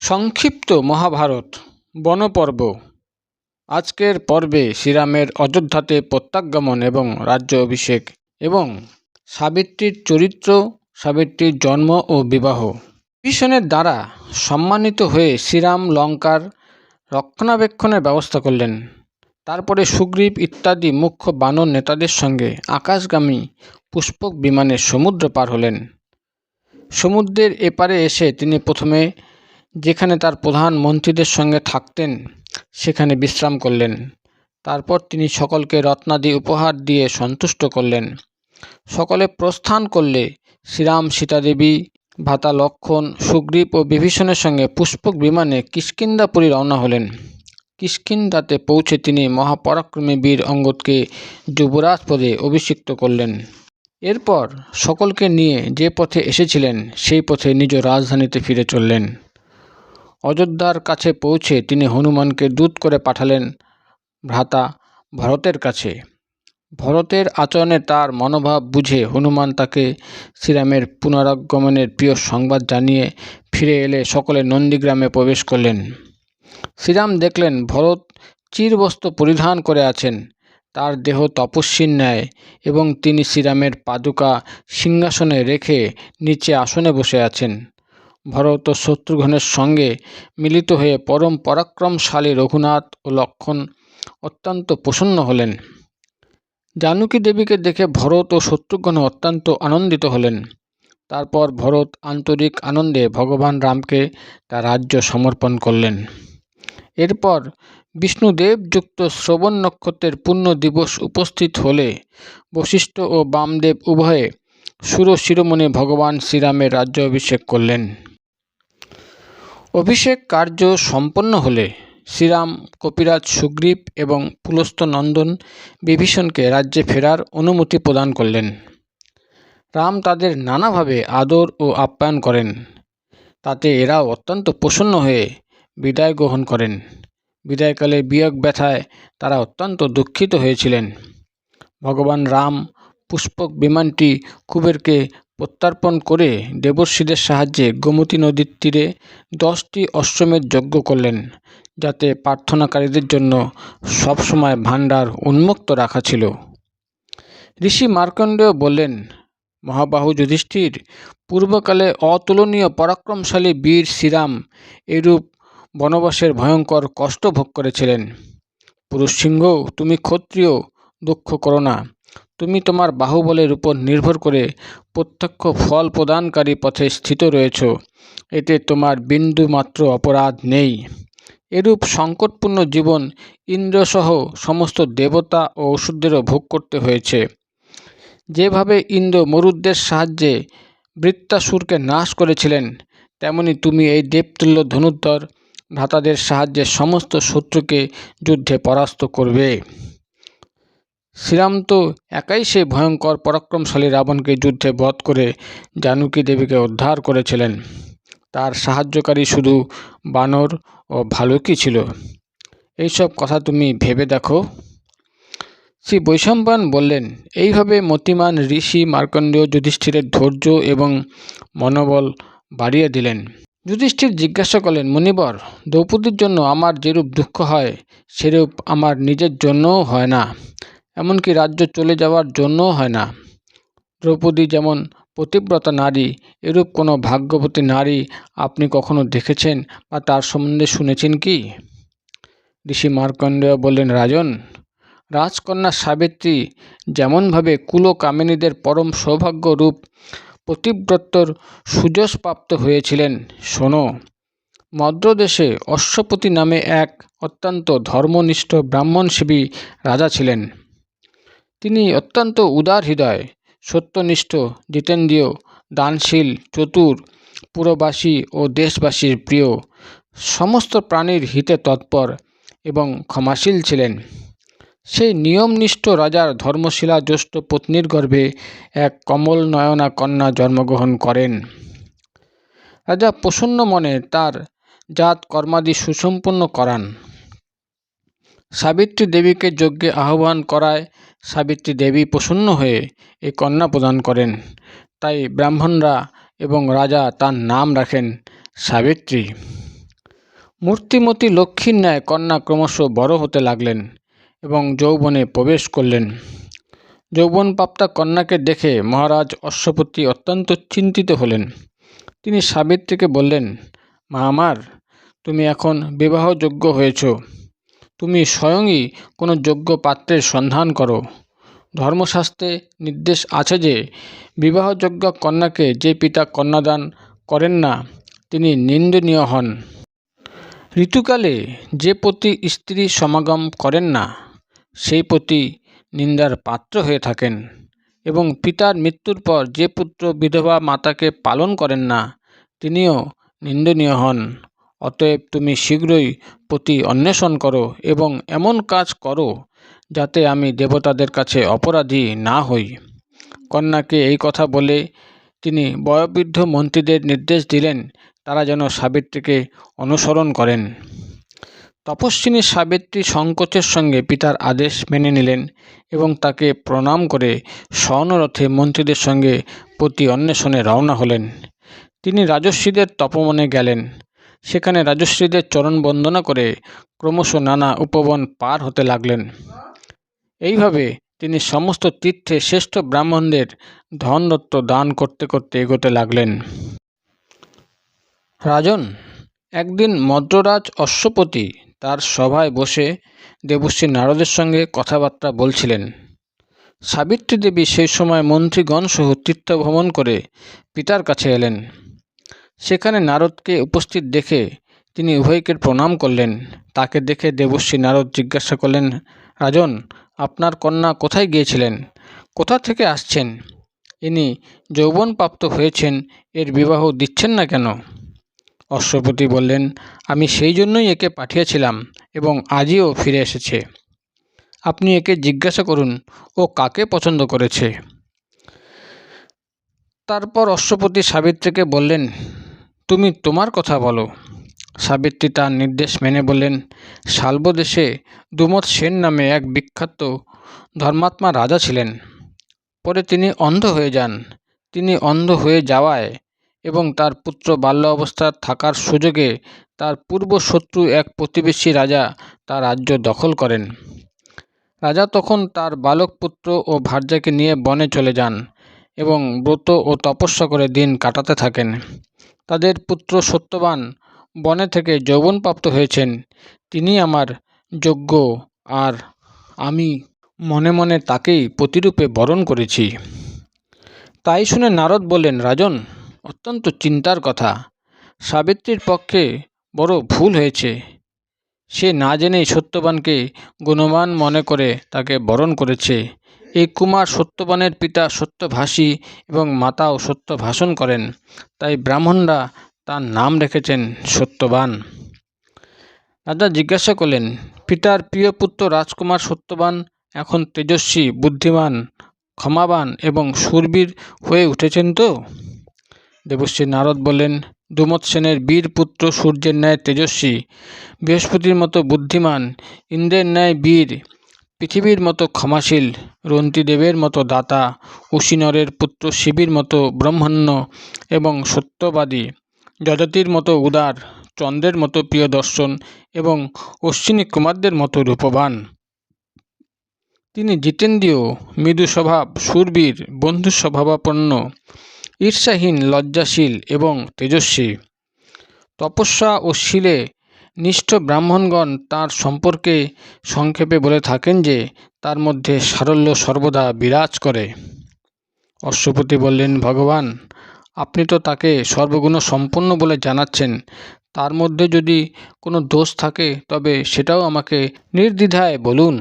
সংক্ষিপ্ত মহাভারত বনপর্ব। আজকের পর্বে শ্রীরামের অযোধ্যাতে প্রত্যাগমন এবং রাজ্য অভিষেক এবং সাবিত্রীর চরিত্র, সাবিত্রীর জন্ম ও বিবাহ। বিভীষণের দ্বারা সম্মানিত হয়ে শ্রীরাম লঙ্কার রক্ষণাবেক্ষণের ব্যবস্থা করলেন। তারপরে সুগ্রীব ইত্যাদি মুখ্য বানর নেতাদের সঙ্গে আকাশগামী পুষ্পক বিমানে সমুদ্র পার হলেন। সমুদ্রের এপারে এসে তিনি প্রথমে যেখানে তার প্রধান মন্ত্রীদের সঙ্গে থাকতেন সেখানে বিশ্রাম করলেন। তারপর তিনি সকলকে রত্নাদি উপহার দিয়ে সন্তুষ্ট করলেন। সকলে প্রস্থান করলে শ্রীরাম, সীতাদেবী, ভ্রাতা লক্ষ্মণ, সুগ্রীব ও বিভীষণের সঙ্গে পুষ্পক বিমানে কিষ্কিন্ধাপুরী রওনা হলেন। কিষ্কিন্ধাতে পৌঁছে তিনি মহাপরাক্রমী বীর অঙ্গদকে যুবরাজ পদে অভিষিক্ত করলেন। এরপর সকলকে নিয়ে যে পথে এসেছিলেন সেই পথে নিজ রাজধানীতে ফিরে চললেন। অযোধ্যার কাছে পৌঁছে তিনি হনুমানকে দূত করে পাঠালেন ভ্রাতা ভরতের কাছে। ভরতের আচরণে তার মনোভাব বুঝে হনুমান তাকে শ্রীরামের পুনরাগমনের প্রিয় সংবাদ জানিয়ে ফিরে এলে সকলে নন্দীগ্রামে প্রবেশ করলেন। শ্রীরাম দেখলেন ভরত চিরবস্ত্র পরিধান করে আছেন, তার দেহ তপস্বীর ন্যায়, এবং তিনি শ্রীরামের পাদুকা সিংহাসনে রেখে নিচে আসনে বসে আছেন। ভরত ও শত্রুঘ্নের সঙ্গে মিলিত হয়ে পরম পরাক্রমশালী রঘুনাথ ও লক্ষ্মণ অত্যন্ত প্রসন্ন হলেন। জানকী দেবীকে দেখে ভরত ও শত্রুঘ্ন অত্যন্ত আনন্দিত হলেন। তারপর ভরত আন্তরিক আনন্দে ভগবান রামকে তার রাজ্য সমর্পণ করলেন। এরপর বিষ্ণুদেব যুক্ত শ্রবণ নক্ষত্রের পূর্ণ দিবস উপস্থিত হলে বশিষ্ঠ ও বামদেব উভয়ে সুর শিরোমণি ভগবান শ্রীরামের রাজ্য অভিষেক করলেন। অভিষেক কার্য সম্পন্ন হলে শ্রীরাম কপিরাজ সুগ্রীব এবং পুলস্ত্য নন্দন বিভীষণকে রাজ্যে ফেরার অনুমতি প্রদান করলেন। রাম তাদের নানাভাবে আদর ও আপ্যায়ন করেন, তাতে এরাও অত্যন্ত প্রসন্ন হয়ে বিদায় গ্রহণ করেন। বিদায়কালে বিয়োগ ব্যথায় তারা অত্যন্ত দুঃখিত হয়েছিলেন। ভগবান রাম পুষ্পক বিমানটি কুবেরকে প্রত্যর্পণ করে দেবর্ষিদের সাহায্যে গোমতী নদীর তীরে 10টি অশ্বমেধ যজ্ঞ করলেন, যাতে প্রার্থনাকারীদের জন্য সবসময় ভাণ্ডার উন্মুক্ত রাখা ছিল। ঋষি মার্কণ্ডেয় বললেন, মহাবাহু যুধিষ্ঠির, পূর্বকালে অতুলনীয় পরাক্রমশালী বীর শ্রীরাম এরূপ বনবাসের ভয়ঙ্কর কষ্ট ভোগ করেছিলেন। পুরুষ সিংহ, তুমি ক্ষত্রিয়, দুঃখ করো না। তুমি তোমার বাহুবলের উপর নির্ভর করে প্রত্যক্ষ ফল প্রদানকারী পথে স্থিত রয়েছ, এতে তোমার বিন্দু মাত্র অপরাধ নেই। এরূপ সংকটপূর্ণ জীবন ইন্দ্রসহ সমস্ত দেবতা ও অসুরদেরও ভোগ করতে হয়েছে। যেভাবে ইন্দ্র মরুদ্দের সাহায্যে বৃত্তাসুরকে নাশ করেছিলেন, তেমনি তুমি এই দেবতুল্য ধনুর্ধর ভ্রাতাদের সাহায্যে সমস্ত শত্রুকে যুদ্ধে পরাস্ত করবে। শ্রীরাম তো একাই সেই ভয়ঙ্কর পরাক্রমশালী রাবণকে যুদ্ধে বধ করে জানকী দেবীকে উদ্ধার করেছিলেন। তার সাহায্যকারী শুধু বানর ও ভালুকই ছিল। এইসব কথা তুমি ভেবে দেখো। শ্রী বৈশম্পায়ন বললেন, এইভাবে মতিমান ঋষি মার্কণ্ডেয় যুধিষ্ঠিরের ধৈর্য এবং মনোবল বাড়িয়ে দিলেন। যুধিষ্ঠির জিজ্ঞাসা করলেন, মুনিবর, দ্রৌপদীর জন্য আমার যেরূপ দুঃখ হয় সেরূপ আমার নিজের জন্যও হয় না, এমনকি রাজ্য চলে যাওয়ার জন্যও হয় না। দ্রৌপদী যেমন পতিব্রতা নারী, এরূপ কোনো ভাগ্যবতী নারী আপনি কখনো দেখেছেন বা তার সম্বন্ধে শুনেছেন কি? ঋষি মার্কণ্ডেয় বললেন, রাজন, রাজকন্যা সাবিত্রী যেমনভাবে কুলকামিনীদের পরম সৌভাগ্য রূপ পতিব্রতর সুযশপ্রাপ্ত হয়েছিলেন, শোনো। মদ্রদেশে অশ্বপতি নামে এক অত্যন্ত ধর্মনিষ্ঠ ব্রাহ্মণসেবী রাজা ছিলেন। তিনি অত্যন্ত উদার হৃদয়, সত্যনিষ্ঠ, জিতেন্দ্রিয়, দানশীল, চতুর, পুরবাসী ও দেশবাসীর প্রিয়, সমস্ত প্রাণীর হিতে তৎপর এবং ক্ষমাশীল ছিলেন। সেই নিয়মনিষ্ঠ রাজার ধর্মশীলা জ্যেষ্ঠ পত্নীর গর্ভে এক কমল নয়না কন্যা জন্মগ্রহণ করেন। রাজা প্রসন্ন মনে তার জাত কর্মাদি সুসম্পন্ন করান। সাবিত্রী দেবীকে যজ্ঞে আহ্বান করায় সাবিত্রী দেবী প্রসন্ন হয়ে এই কন্যা প্রদান করেন। তাই ব্রাহ্মণরা এবং রাজা তার নাম রাখেন সাবিত্রী। মূর্তিমতী লক্ষ্মীর ন্যায় কন্যা ক্রমশ বড় হতে লাগলেন এবং যৌবনে প্রবেশ করলেন। যৌবনপ্রাপ্তা কন্যাকে দেখে মহারাজ অশ্বপতি অত্যন্ত চিন্তিত হলেন। তিনি সাবিত্রীকে বললেন, মা আমার, তুমি এখন বিবাহযোগ্য হয়েছ। তুমি স্বয়ংই কোনো যোগ্য পাত্রের সন্ধান করো। ধর্মশাস্ত্রে নির্দেশ আছে যে বিবাহযোগ্য কন্যাকে যে পিতা কন্যাদান করেন না তিনি নিন্দনীয় হন। ঋতুকালে যে পতি স্ত্রী সমাগম করেন না সেই পতি নিন্দার পাত্র হয়ে থাকেন এবং পিতার মৃত্যুর পর যে পুত্র বিধবা মাতাকে পালন করেন না তিনিও নিন্দনীয় হন। অতএব তুমি শীঘ্রই পতি অন্বেষণ করো এবং এমন কাজ করো যাতে আমি দেবতাদের কাছে অপরাধী না হই। কন্যাকে এই কথা বলে তিনি বয়োবৃদ্ধ মন্ত্রীদের নির্দেশ দিলেন তারা যেন সাবিত্রীকে অনুসরণ করেন। তপস্বিনী সাবিত্রী সংকোচের সঙ্গে পিতার আদেশ মেনে নিলেন এবং তাকে প্রণাম করে স্বর্ণরথে মন্ত্রীদের সঙ্গে পতি অন্বেষণে রওনা হলেন। তিনি রাজর্ষিদের তপবনে গেলেন। সেখানে রাজর্ষিদের চরণ বন্দনা করে ক্রমশ নানা উপবন পার হতে লাগলেন। এইভাবে তিনি সমস্ত তীর্থে শ্রেষ্ঠ ব্রাহ্মণদের ধনরত্ন দান করতে করতে এগোতে লাগলেন। রাজন, একদিন মদ্ররাজ অশ্বপতি তার সভায় বসে দেবশ্রী নারদের সঙ্গে কথাবার্তা বলছিলেন। সাবিত্রী দেবী সেই সময় মন্ত্রীগণ সহ তীর্থভ্রমণ করে পিতার কাছে এলেন। সেখানে নারদকে উপস্থিত দেখে তিনি উভয়কে প্রণাম করলেন। তাকে দেখে দেবশ্রী নারদ জিজ্ঞাসা করলেন, রাজন, আপনার কন্যা কোথায় গিয়েছিলেন? কোথা থেকে আসছেন? ইনি যৌবনপ্রাপ্ত হয়েছেন, এর বিবাহ দিচ্ছেন না কেন? অশ্বপতি বললেন, আমি সেই জন্যই একে পাঠিয়েছিলাম এবং আজও ফিরে এসেছে। আপনি একে জিজ্ঞাসা করুন ও কাকে পছন্দ করেছে। তারপর অশ্বপতি সাবিত্রীকে বললেন, তুমি তোমার কথা বলো। সাবিত্রী তার নির্দেশ মেনে বললেন, শাল্বদেশে দুমত সেন নামে এক বিখ্যাত ধর্মাত্মা রাজা ছিলেন। পরে তিনি অন্ধ হয়ে যান। তিনি অন্ধ হয়ে যাওয়ায় এবং তার পুত্র বাল্য অবস্থায় থাকার সুযোগে তার পূর্বশত্রু এক প্রতিবেশী রাজা তার রাজ্য দখল করেন। রাজা তখন তার বালক পুত্র ও ভার্যাকে নিয়ে বনে চলে যান এবং ব্রত ও তপস্যা করে দিন কাটাতে থাকেন। তাদের পুত্র সত্যবান বনে থেকে যৌবনপ্রাপ্ত হয়েছেন। তিনি আমার যোগ্য, আর আমি মনে মনে তাকেই পতিরূপে বরণ করেছি। তাই শুনে নারদ বললেন, রাজন, অত্যন্ত চিন্তার কথা। সাবিত্রীর পক্ষে বড় ভুল হয়েছে। সে না জেনেই সত্যবানকে গুণবান মনে করে তাকে বরণ করেছে। এই কুমার সত্যবানের পিতা সত্যভাষী এবং মাতাও সত্য ভাষণ করেন, তাই ব্রাহ্মণরা তার নাম রেখেছেন সত্যবান। রাজা জিজ্ঞাসা করলেন, পিতার প্রিয় পুত্র রাজকুমার সত্যবান এখন তেজস্বী, বুদ্ধিমান, ক্ষমাবান এবং শূরবীর হয়ে উঠেছেন তো? দেবশ্রী নারদ বললেন, দুমত সেনের বীর পুত্র সূর্যের ন্যায় তেজস্বী, বৃহস্পতির মতো বুদ্ধিমান, ইন্দ্রের ন্যায় বীর, পৃথিবীর মতো ক্ষমাশীল, রন্তিদেবের মতো দাতা, উশিনরের পুত্র শিবির মতো ব্রহ্মণ্য এবং সত্যবাদী, যজাতির মতো উদার, চন্দ্রের মতো প্রিয় দর্শন এবং অশ্বিনী কুমারদের মতো রূপবান। তিনি জিতেন্দ্রীয়, মৃদু স্বভাব, শূরবীর, বন্ধু স্বভাবাপন্ন, ঈর্ষাহীন, লজ্জাশীল এবং তেজস্বী। তপস্যা ও শীলে নিষ্ঠ ব্রাহ্মণগণ তাঁর সম্পর্কে সংক্ষেপে বলে থাকেন যে তার মধ্যে সারল্য সর্বদা বিরাজ করে। অশ্বপতি বললেন, ভগবান, আপনি তো তাকে সর্বগুণ সম্পন্ন বলে জানাচ্ছেন। তার মধ্যে যদি কোনো দোষ থাকে তবে সেটাও আমাকে নির্দ্বিধায় বলুন।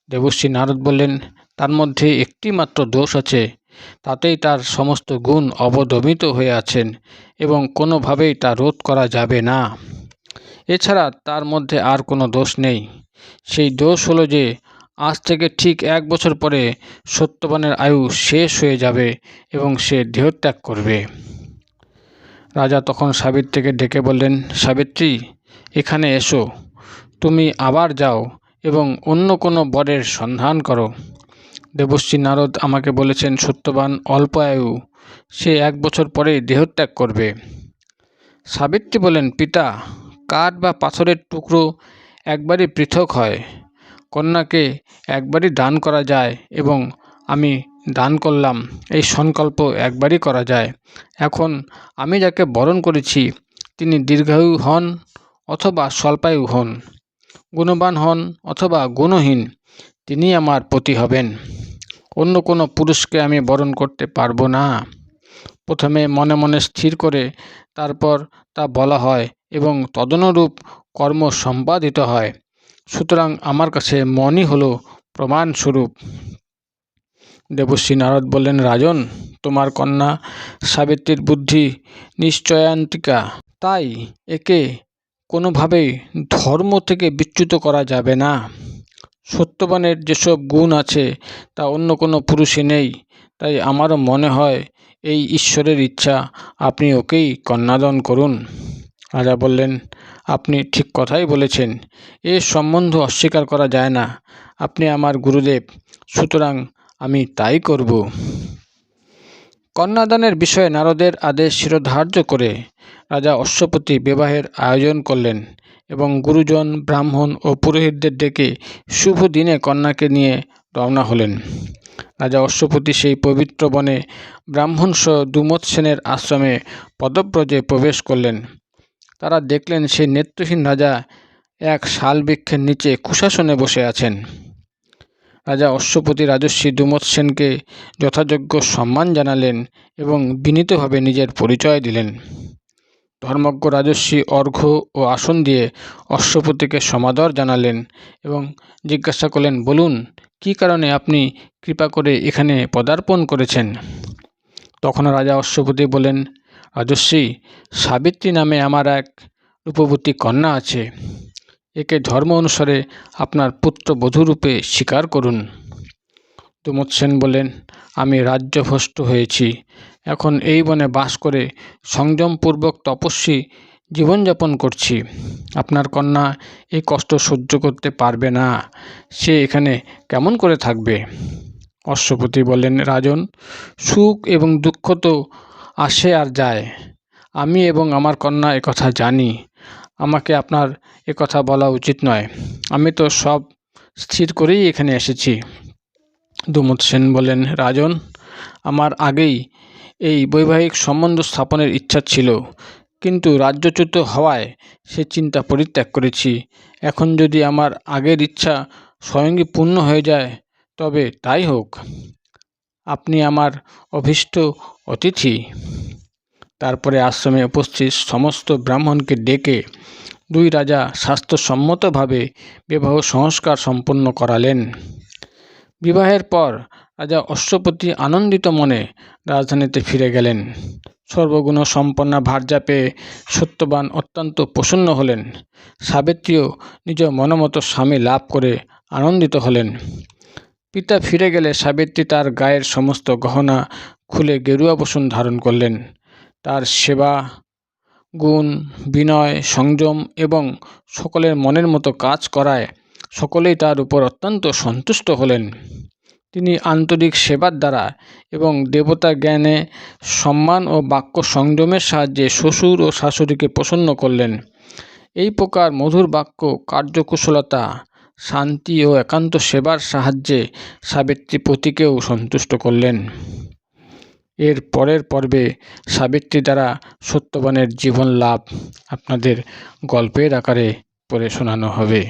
দেবশ্রী নারদ বললেন, তার মধ্যে একটি মাত্র দোষ আছে, তাতেই তার সমস্ত গুণ অবদমিত হয়ে আছেন এবং কোনোভাবেই তা রোধ করা যাবে না। এছাড়া তার মধ্যে আর কোনো দোষ নেই। সেই দোষ হলো যে আজ থেকে ঠিক 1 বছর পরে সত্যবানের আয়ু শেষ হয়ে যাবে এবং সে দেহত্যাগ করবে। রাজা তখন সাবিত্রীকে ডেকে বললেন, সাবিত্রী, এখানে এসো। তুমি আবার যাও এবং অন্য কোনো বরের সন্ধান করো। দেবশ্রী নারদ আমাকে বলেছেন সত্যবান অল্প আয়ু, সে 1 বছর পরেই দেহত্যাগ করবে। সাবিত্রী বলেন, পিতা, কাঠ বা পাথরের টুকরো একবারই পৃথক হয়। কন্যাকে একবারই দান করা যায় এবং আমি দান করলাম এই সংকল্প একবারই করা যায়। এখন আমি যাকে বরণ করেছি তিনি দীর্ঘায়ু হন অথবা স্বল্পায়ু হন, গুণবান হন অথবা গুণহীন, তিনি আমার পতি হবেন। অন্য কোনো পুরুষকে আমি বরণ করতে পারবো না। প্রথমে মনে মনে স্থির করে তারপর তা বলা হয় এবং তদনুরূপ কর্ম সম্পাদিত হয়। সুতরাং আমার কাছে মনই হলো প্রমাণস্বরূপ। দেবর্ষি নারদ বললেন, রাজন, তোমার কন্যা সাবিত্রীর বুদ্ধি নিশ্চয়ান্তিকা, তাই একে কোনোভাবেই ধর্ম থেকে বিচ্যুত করা যাবে না। সত্যবানের যেসব গুণ আছে তা অন্য কোনো পুরুষে নেই, তাই আমারও মনে হয় এই ঈশ্বরের ইচ্ছা, আপনি ওকেই কন্যাদান করুন। রাজা বললেন, আপনি ঠিক কথাই বলেছেন, এ সম্বন্ধ অস্বীকার করা যায় না। আপনি আমার গুরুদেব, সুতরাং আমি তাই করব। কন্যাদানের বিষয়ে নারদের আদেশ শিরোধার্য করে রাজা অশ্বপতি বিবাহের আয়োজন করলেন এবং গুরুজন, ব্রাহ্মণ ও পুরোহিতদের ডেকে শুভ দিনে কন্যাকে নিয়ে রওনা হলেন। রাজা অশ্বপতি সেই পবিত্র বনে ব্রাহ্মণসহ দুমৎসেনের আশ্রমে পদব্রজে প্রবেশ করলেন। তারা দেখলেন সেই নেত্রহীন রাজা এক শাল বৃক্ষের নিচে কুশাসনে বসে আছেন। রাজা অশ্বপতি রাজর্ষি দুমৎসেনকে যথাযোগ্য সম্মান জানালেন এবং বিনীতভাবে নিজের পরিচয় দিলেন। ধর্মজ্ঞ রাজর্ষি অর্ঘ্য ও আসন দিয়ে অশ্বপতিকে সমাদর জানালেন এবং জিজ্ঞাসা করলেন, বলুন, কী কারণে আপনি কৃপা করে এখানে পদার্পণ করেছেন? তখন রাজা অশ্বপতি বলেন, রাজর্ষি, সাবিত্রী নামে আমার এক রূপবতী কন্যা আছে। একে ধর্ম অনুসারে আপনার পুত্রবধূরূপে স্বীকার করুন। দুমৎসেন বলেন, আমি রাজ্যভ্রষ্ট হয়েছি। এখন এই বনে বাস করে সংযমপূর্বক তপস্বী জীবনযাপন করছি। আপনার কন্যা এই কষ্ট সহ্য করতে পারবে না। সে এখানে কেমন করে থাকবে? অশ্বপতি বললেন, রাজন, সুখ এবং দুঃখ তো আসে আর যায়। আমি এবং আমার কন্যা একথা জানি। আমাকে আপনার একথা বলা উচিত নয়। আমি তো সব স্থির করেই এখানে এসেছি। দুমৎসেন বললেন, রাজন, আমার আগেই এই বৈবাহিক সম্বন্ধ স্থাপনের ইচ্ছা ছিল, কিন্তু রাজ্যচ্যুত হওয়ায় সে চিন্তা পরিত্যাগ করেছি। এখন যদি আমার আগের ইচ্ছা স্বয়ংই পূর্ণ হয়ে যায় তবে তাই হোক। আপনি আমার অভীষ্ট অতিথি। তারপরে আশ্রমে উপস্থিত সমস্ত ব্রাহ্মণকে ডেকে দুই রাজা স্বাস্থ্যসম্মতভাবে বিবাহ সংস্কার সম্পন্ন করালেন। বিবাহের পর রাজা অশ্বপতি আনন্দিত মনে রাজধানীতে ফিরে গেলেন। সর্বগুণ সম্পন্না ভার্যা পেয়ে সত্যবান অত্যন্ত প্রসন্ন হলেন। সাবিত্রীও নিজ মনমতো স্বামী লাভ করে আনন্দিত হলেন। পিতা ফিরে গেলে সাবিত্রী তার গায়ের সমস্ত গহনা খুলে গেরুয়া বসন ধারণ করলেন। তার সেবা, গুণ, বিনয়, সংযম এবং সকলের মনের মতো কাজ করায় সকলেই তার উপর অত্যন্ত সন্তুষ্ট হলেন। তিনি আন্তরিক সেবার দ্বারা এবং দেবতা জ্ঞানে, সম্মান ও বাক্য সংযমের সাহায্যে শ্বশুর ও শাশুড়িকে প্রসন্ন করলেন। এই প্রকার মধুর বাক্য, কার্যকুশলতা, শান্তি ও একান্ত সেবার সাহায্যে সাবিত্রী পতিকেও সন্তুষ্ট করলেন। এর পরের পর্বে সাবিত্রী দ্বারা সত্যবানের জীবন লাভ আপনাদের গল্পের আকারে পড়ে শোনানো হবে।